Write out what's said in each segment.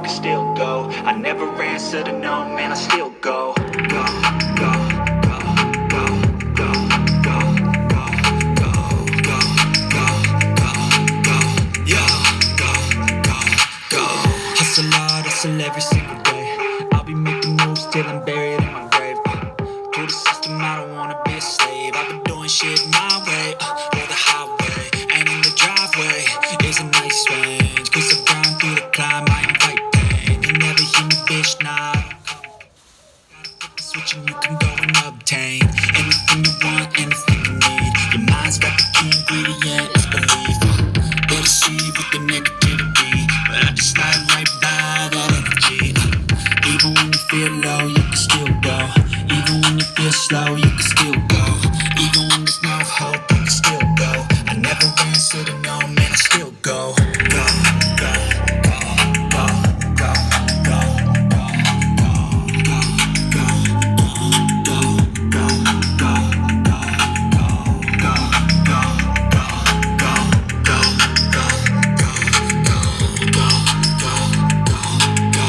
can still go. I never answer to no, man, I still go. Go, go, go, go, go, go, go, go, go, go, go, go, yeah, go, go, go. Hustle hard, hustle every single day. I'll be making moves till I'm buried in my grave. To the system, I don't wanna be a slave. I've been doing shit my way, or the highway. And in the driveway is a nice range. Cause I grind through the climb, I invite pain. You never hear me, bitch, nah. Gotta flip the switch and you can go and obtain anything you want, anything you need. Your mind's got the key ingredient, it's belief. They deceive with the negativity, but I just slide right by that energy. Even when you feel low, you can still go. Even when you feel slow, you can still go. Even when there's no hope, you can still go. I never answer to no, man, I still go. Go, go, go, go, go, go, go, go, go, go, go, go,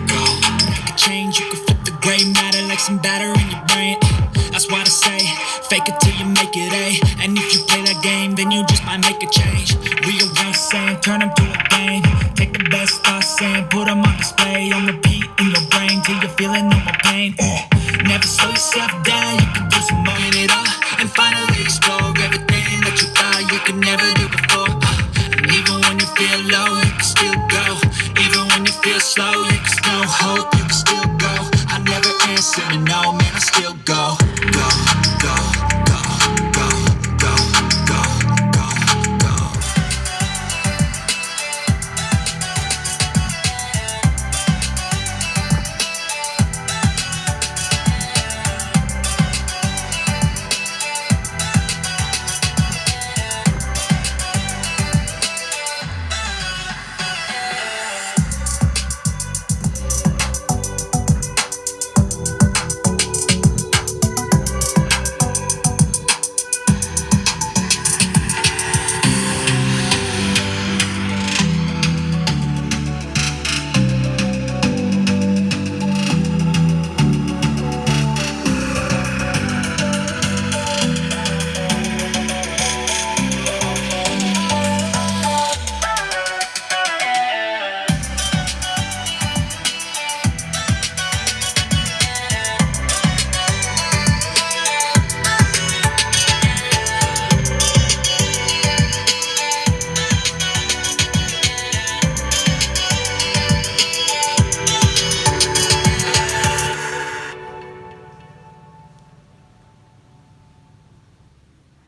go, change, you can flip the gray matter like some batter in your brain. That's why I say, fake it till you make it A. And if you play that game, then you just might make a change. Rearrange saying, turn them to a game. Take the best thoughts and put them on display. On repeat in your brain till you're feeling no more pain. Never slow yourself down, you can do some more in it all. And finally explore everything that you thought you could never do before. And even when you feel low, you can still go. Even when you feel slow, you can still hope, you can still go. I never answer to no, man.